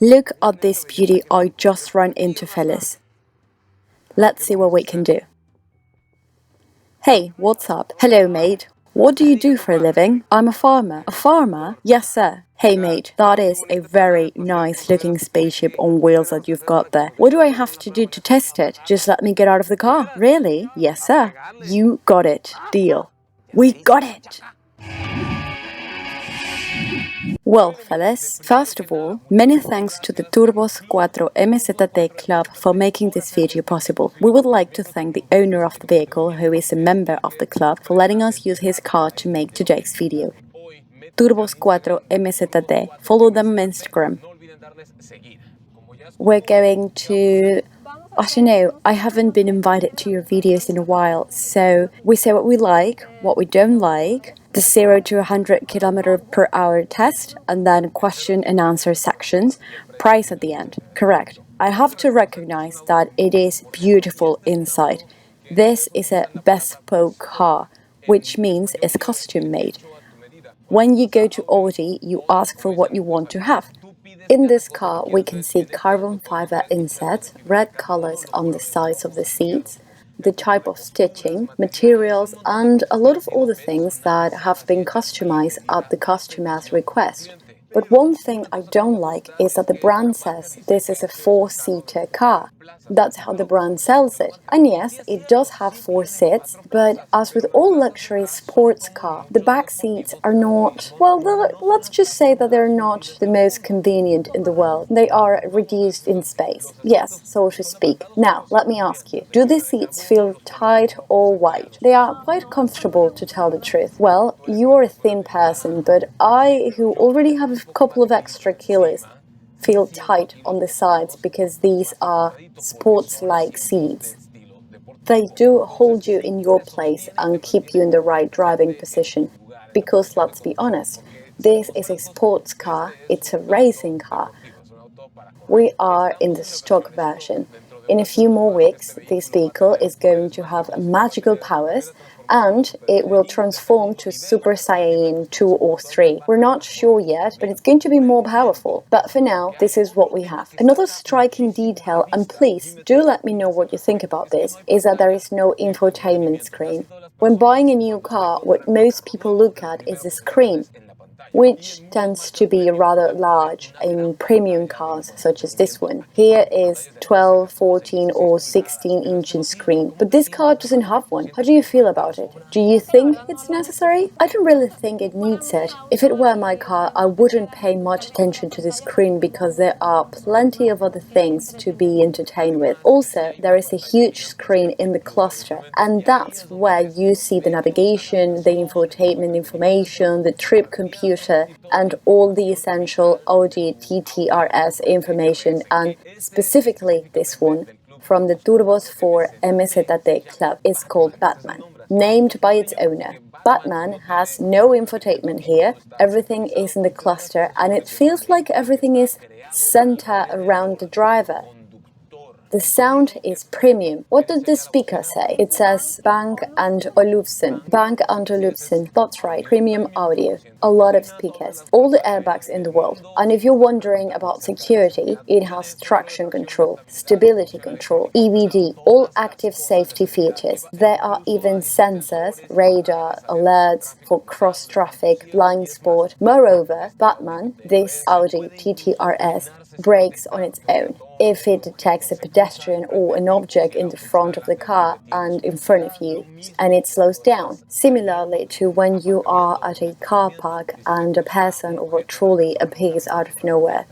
Look at this beauty I just ran into, fellas. Let's see what we can do. Hey, what's up? Hello, mate. What do you do for a living? I'm a farmer. A farmer? Yes, sir. Hey, mate, that is a very nice looking spaceship on wheels that you've got there. What do I have to do to test it? Just let me get out of the car. Really? Yes, sir. You got it. Deal. We got it! Well, fellas, first of all, many thanks to the Turbos 4 MZT Club for making this video possible. We would like to thank the owner of the vehicle, who is a member of the club, for letting us use his car to make today's video. Turbos 4 MZT. Follow them on Instagram. We're going to... I don't know, I haven't been invited to your videos in a while, so we say what we like, what we don't like, the 0 to 100 km/h test, and then question and answer sections, price at the end. Correct. I have to recognize that it is beautiful inside. This is a bespoke car, which means it's custom made. When you go to Audi, you ask for what you want to have. In this car, we can see carbon fiber insets, red colors on the sides of the seats, the type of stitching, materials, and a lot of other things that have been customized at the customer's request. But one thing I don't like is that the brand says this is a 4-seater car. That's how the brand sells it. And yes, it does have 4 seats, but as with all luxury sports car, the back seats are not, well, let's just say that they're not the most convenient in the world. They are reduced in space. Yes, so to speak. Now, let me ask you, do the seats feel tight or wide? They are quite comfortable, to tell the truth. Well, you're a thin person, but I, who already have a couple of extra kilos, feel tight on the sides because these are sports-like seats. They do hold you in your place and keep you in the right driving position. Because let's be honest, this is a sports car, it's a racing car. We are in the stock version. In a few more weeks, this vehicle is going to have magical powers and it will transform to Super Saiyan 2 or 3. We're not sure yet, but it's going to be more powerful. But for now, this is what we have. Another striking detail, and please do let me know what you think about this, is that there is no infotainment screen. When buying a new car, what most people look at is the screen, which tends to be rather large in premium cars such as this one. Here is 12, 14 or 16-inch screen, but this car doesn't have one. How do you feel about it? Do you think it's necessary? I don't really think it needs it. If it were my car, I wouldn't pay much attention to the screen because there are plenty of other things to be entertained with. Also, there is a huge screen in the cluster, and that's where you see the navigation, the infotainment information, the trip computer, and all the essential Audi TTRS information, and specifically this one from the Turbos 4 MZT Club is called Batman, named by its owner. Batman has no infotainment here, everything is in the cluster, and it feels like everything is centered around the driver. The sound is premium. What does the speaker say? It says Bang & Olufsen. Bang & Olufsen. That's right. Premium audio. A lot of speakers. All the airbags in the world. And if you're wondering about security, it has traction control, stability control, EBD, all active safety features. There are even sensors, radar, alerts for cross-traffic, blind spot. Moreover, Batman, this Audi TTRS, brakes on its own if it detects a pedestrian or an object in the front of the car and in front of you, and it slows down, similarly to when you are at a car park and a person or a trolley appears out of nowhere.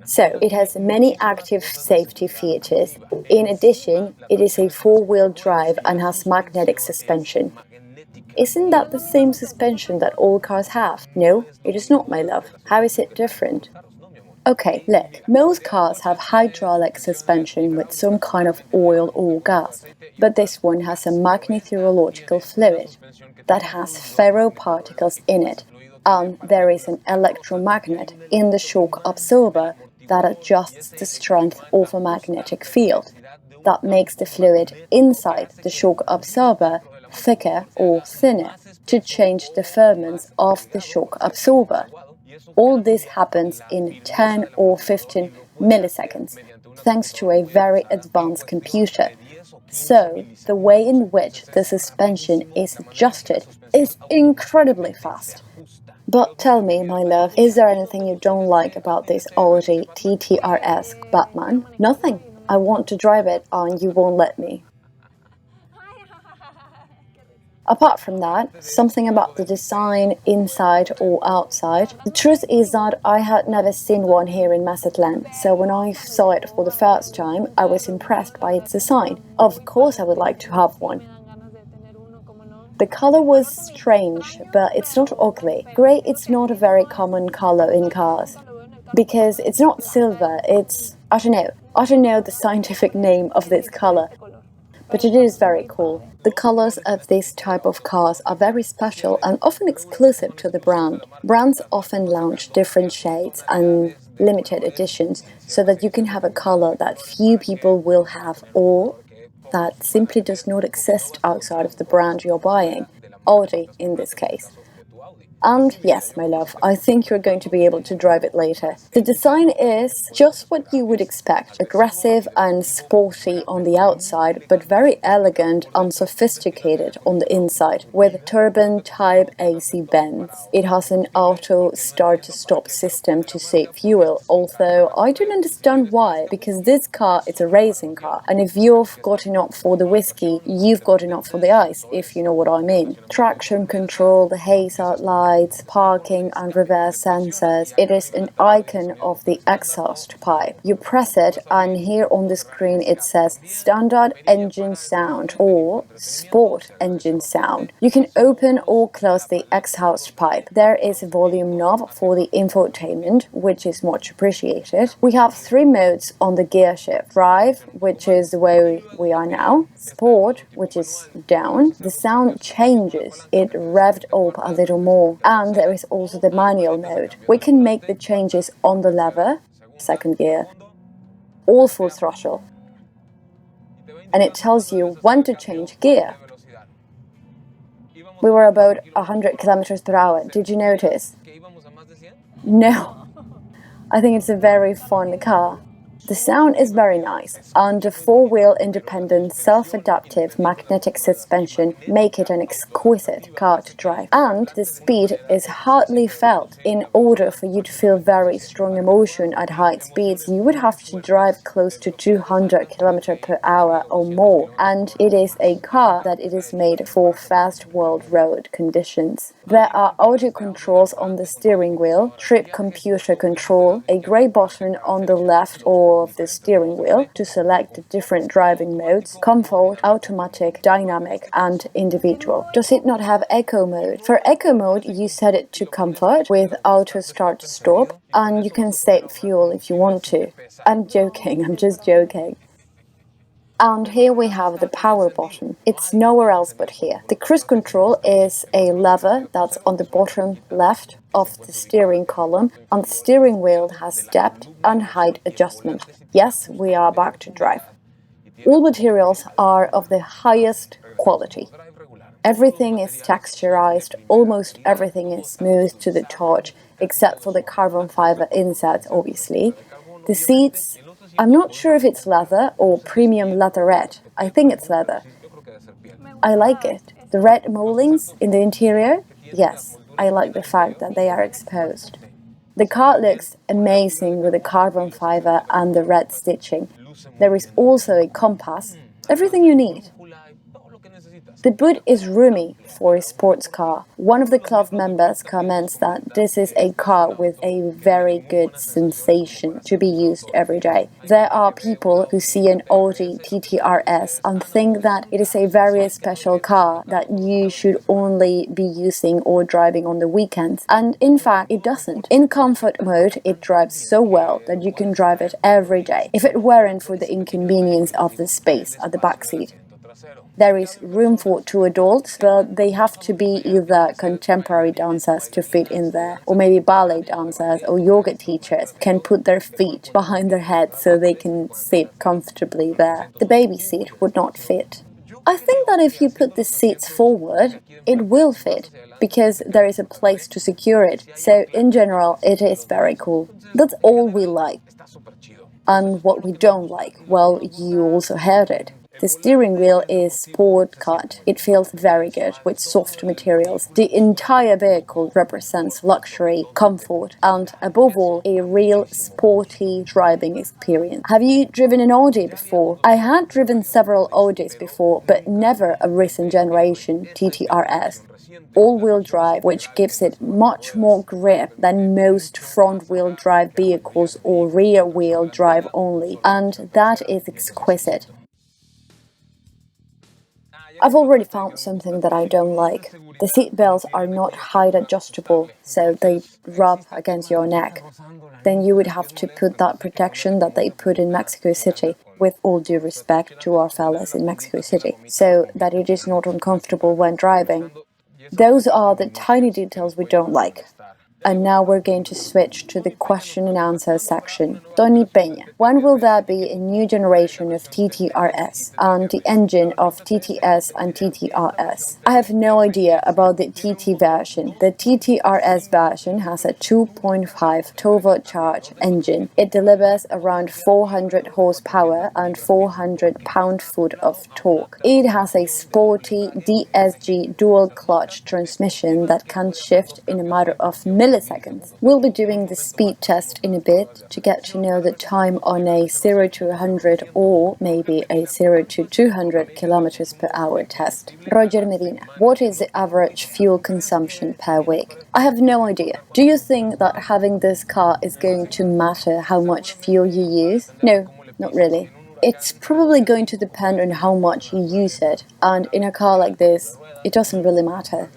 So, it has many active safety features. In addition, it is a 4-wheel drive and has magnetic suspension. Isn't that the same suspension that all cars have? No, it is not, my love. How is it different? Okay, look, most cars have hydraulic suspension with some kind of oil or gas, but this one has a magnetohydrological fluid that has ferroparticles in it, and there is an electromagnet in the shock absorber that adjusts the strength of a magnetic field. That makes the fluid inside the shock absorber thicker or thinner to change the firmness of the shock absorber. All this happens in 10 or 15 milliseconds, thanks to a very advanced computer. So, the way in which the suspension is adjusted is incredibly fast. But tell me, my love, is there anything you don't like about this Audi TTRS Batman? Nothing. I want to drive it and you won't let me. Apart from that, something about the design, inside or outside. The truth is that I had never seen one here in Mazatlan, so when I saw it for the first time, I was impressed by its design. Of course I would like to have one. The color was strange, but it's not ugly. Grey is not a very common color in cars, because it's not silver, it's, I don't know the scientific name of this color, but it is very cool. The colors of this type of cars are very special and often exclusive to the brand. Brands often launch different shades and limited editions so that you can have a color that few people will have or that simply does not exist outside of the brand you're buying, Audi in this case. And yes, my love, I think you're going to be able to drive it later. The design is just what you would expect, aggressive and sporty on the outside, but very elegant and sophisticated on the inside, with turbine-type AC vents. It has an auto start-to-stop system to save fuel, although I don't understand why, because this car is a racing car, and if you've got enough for the whiskey, you've got enough for the ice, if you know what I mean. Traction control, the haze-out lights, parking and reverse sensors. It is an icon of the exhaust pipe. You press it and here on the screen it says standard engine sound or sport engine sound. You can open or close the exhaust pipe. There is a volume knob for the infotainment, which is much appreciated. We have 3 modes on the gear shift. Drive, which is the way we are now. Sport, which is down. The sound changes. It revved up a little more. And there is also the manual mode. We can make the changes on the lever, second gear, or full throttle. And it tells you when to change gear. We were about 100 kilometers per hour. Did you notice? No. I think it's a very fun car. The sound is very nice, and the 4-wheel independent self-adaptive magnetic suspension make it an exquisite car to drive. And the speed is hardly felt. In order for you to feel very strong emotion at high speeds, you would have to drive close to 200 km per hour or more. And it is a car that it is made for fast world road conditions. There are audio controls on the steering wheel, trip computer control, a grey button on the left of the steering wheel to select the different driving modes, comfort, automatic, dynamic and individual. Does it not have eco mode? For eco mode you set it to comfort with auto start to stop and you can save fuel if you want to. I'm joking, I'm just joking. And here we have the power button. It's nowhere else but here. The cruise control is a lever that's on the bottom left of the steering column, and the steering wheel has depth and height adjustment. Yes, we are back to drive. All materials are of the highest quality. Everything is texturized, almost everything is smooth to the touch, except for the carbon fiber inserts, obviously. The seats, I'm not sure if it's leather or premium leatherette. I think it's leather. I like it. The red moldings in the interior? Yes, I like the fact that they are exposed. The car looks amazing with the carbon fiber and the red stitching. There is also a compass, everything you need. The boot is roomy for a sports car. One of the club members comments that this is a car with a very good sensation to be used every day. There are people who see an Audi TTRS and think that it is a very special car that you should only be using or driving on the weekends. And in fact, it doesn't. In comfort mode, it drives so well that you can drive it every day, if it weren't for the inconvenience of the space at the back seat. There is room for 2 adults, but they have to be either contemporary dancers to fit in there, or maybe ballet dancers or yoga teachers can put their feet behind their heads so they can sit comfortably there. The baby seat would not fit. I think that if you put the seats forward, it will fit, because there is a place to secure it. So in general, it is very cool. That's all we like. And what we don't like, well, you also heard it. The steering wheel is sport cut. It feels very good with soft materials. The entire vehicle represents luxury, comfort, and above all, a real sporty driving experience. Have you driven an Audi before? I had driven several Audis before, but never a recent generation TTRS. All-wheel drive, which gives it much more grip than most front-wheel drive vehicles or rear-wheel drive only, and that is exquisite. I've already found something that I don't like. The seat belts are not height adjustable, so they rub against your neck. Then you would have to put that protection that they put in Mexico City, with all due respect to our fellas in Mexico City, so that it is not uncomfortable when driving. Those are the tiny details we don't like. And now we're going to switch to the question and answer section. Tony Peña, when will there be a new generation of TTRS and the engine of TTS and TTRS? I have no idea about the TT version. The TTRS version has a 2.5 turbocharged engine. It delivers around 400 horsepower and 400 pound-foot of torque. It has a sporty DSG dual-clutch transmission that can shift in a matter of milliseconds. We'll be doing the speed test in a bit to get to know the time on a 0 to 100 or maybe a 0 to 200 kilometers per hour test. Roger Medina, what is the average fuel consumption per week? I have no idea. Do you think that having this car is going to matter how much fuel you use? No, not really. It's probably going to depend on how much you use it, and in a car like this, it doesn't really matter.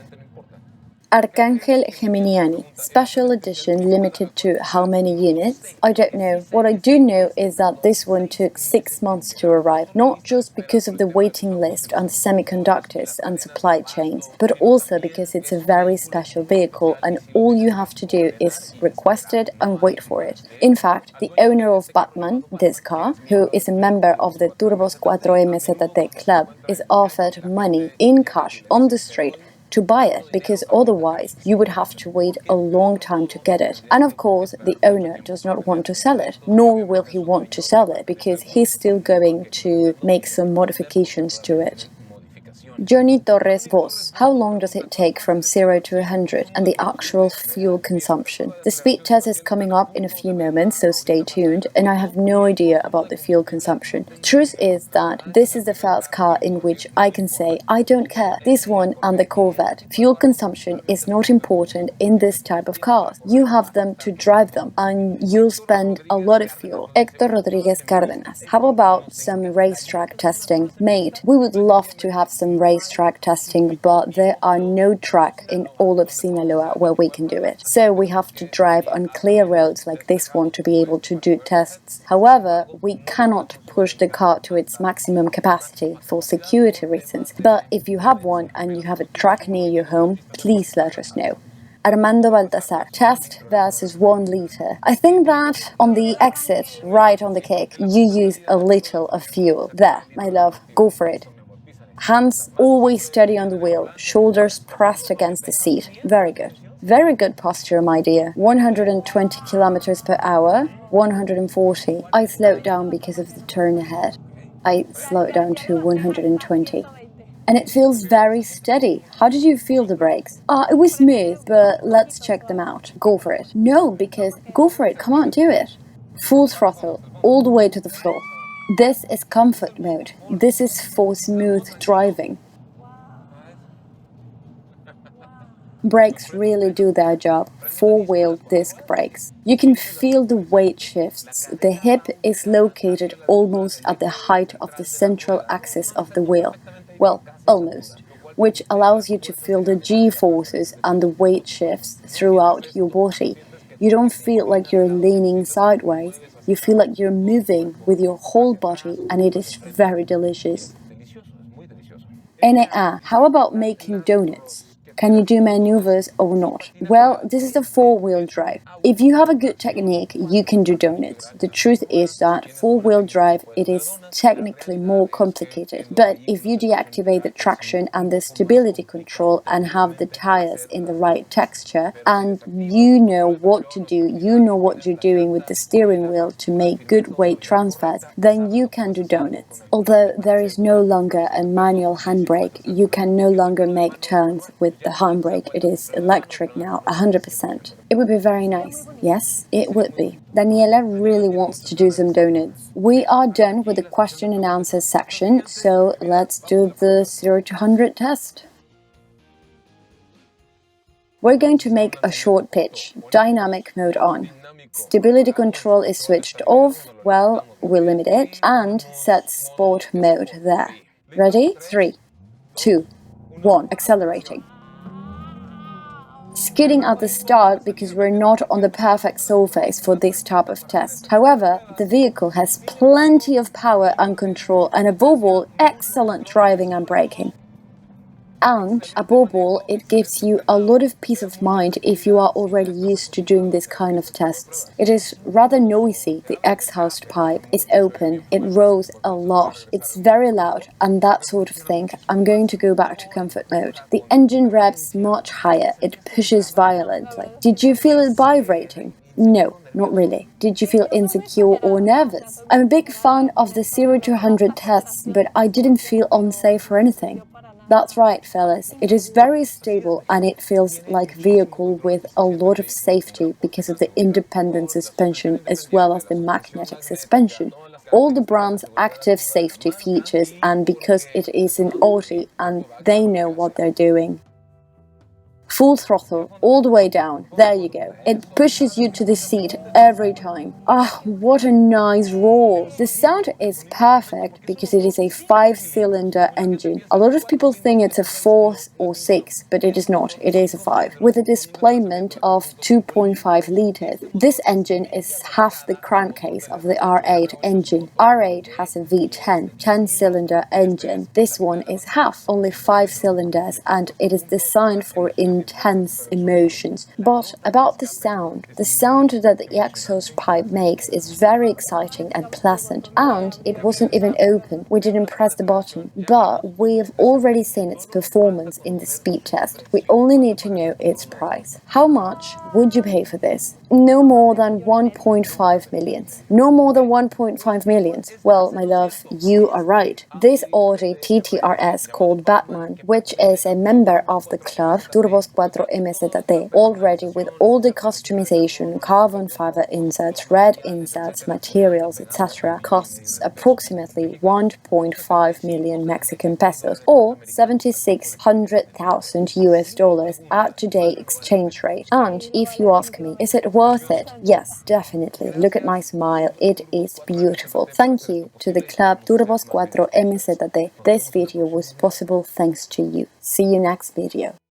Arcángel Geminiani, special edition limited to how many units? I don't know. What I do know is that this one took 6 months to arrive, not just because of the waiting list and semiconductors and supply chains, but also because it's a very special vehicle and all you have to do is request it and wait for it. In fact, the owner of Batman, this car, who is a member of the Turbos 4M ZT club, is offered money in cash on the street to buy it, because otherwise you would have to wait a long time to get it. And of course, the owner does not want to sell it, nor will he want to sell it, because he's still going to make some modifications to it. Johnny Torres Vos. How long does it take from 0 to 100 and the actual fuel consumption? The speed test is coming up in a few moments, so stay tuned, and I have no idea about the fuel consumption. Truth is that this is the first car in which I can say I don't care. This one and the Corvette. Fuel consumption is not important in this type of cars. You have them to drive them, and you'll spend a lot of fuel. Hector Rodriguez Cárdenas. How about some racetrack testing? Mate, we would love to have some racetrack testing, but there are no track in all of Sinaloa where we can do it. So we have to drive on clear roads like this one to be able to do tests. However, we cannot push the car to its maximum capacity for security reasons. But if you have one and you have a track near your home, please let us know. Armando Baltasar, test versus 1 liter. I think that on the exit, right on the kick, you use a little of fuel. There, my love, go for it. Hands always steady on the wheel, shoulders pressed against the seat. Very good. Very good posture, my dear. 120 kilometers per hour, 140. I slowed down because of the turn ahead. I slowed down to 120. And it feels very steady. How did you feel the brakes? It was smooth, but let's check them out. Go for it. No, because go for it. Come on, do it. Full throttle, all the way to the floor. This is comfort mode. This is for smooth driving. Brakes really do their job. 4-wheel disc brakes. You can feel the weight shifts. The hip is located almost at the height of the central axis of the wheel. Well, almost. Which allows you to feel the G-forces and the weight shifts throughout your body. You don't feel like you're leaning sideways. You feel like you're moving with your whole body, and it is very delicious. NA, how about making donuts? Can you do maneuvers or not? Well, this is a four-wheel drive. If you have a good technique, you can do donuts. The truth is that four-wheel drive, it is technically more complicated. But if you deactivate the traction and the stability control and have the tires in the right texture, and you know what to do, you know what you're doing with the steering wheel to make good weight transfers, then you can do donuts. Although there is no longer a manual handbrake, you can no longer make turns with the handbrake. It is electric now, 100%. It would be very nice. Yes, it would be. Daniela really wants to do some donuts. We are done with the question and answer section, so let's do the 0 to 100 test. We're going to make a short pitch, dynamic mode on. Stability control is switched off, well, we limit it, and set sport mode there. Ready? 3, 2, 1, accelerating. Skidding at the start because we're not on the perfect surface for this type of test. However, the vehicle has plenty of power and control, and above all, excellent driving and braking. And above all, it gives you a lot of peace of mind if you are already used to doing this kind of tests. It is rather noisy, the exhaust pipe is open, it rolls a lot, it's very loud, and that sort of thing. I'm going to go back to comfort mode. The engine revs much higher, it pushes violently. Did you feel it vibrating? No, not really. Did you feel insecure or nervous? I'm a big fan of the 0 to 100 tests, but I didn't feel unsafe or anything. That's right, fellas. It is very stable and it feels like a vehicle with a lot of safety because of the independent suspension as well as the magnetic suspension. All the brand's active safety features, and because it is an Audi and they know what they're doing. Full throttle, all the way down. There you go. It pushes you to the seat every time. Ah, what a nice roar. The sound is perfect because it is a 5-cylinder engine. A lot of people think it's a 4 or 6, but it is not. It is a 5. With a displacement of 2.5 liters. This engine is half the crankcase of the R8 engine. R8 has a V10, 10-cylinder engine. This one is half, only 5 cylinders, and it is designed for intense emotions. But about the sound that the exhaust pipe makes is very exciting and pleasant. And it wasn't even open. We didn't press the button. But we've already seen its performance in the speed test. We only need to know its price. How much would you pay for this? No more than 1.5 million. No more than 1.5 million. Well, my love, you are right. This Audi TTRS called Batman, which is a member of the club Turbos 4 MZT, already with all the customization, carbon fiber inserts, red inserts, materials, etc., costs approximately 1.5 million Mexican pesos or 7,600,000 US dollars at today's exchange rate. And if you ask me, is it worth it? Yes, definitely. Look at my smile. It is beautiful. Thank you to the club Turbos 4 MZT. This video was possible thanks to you. See you next video.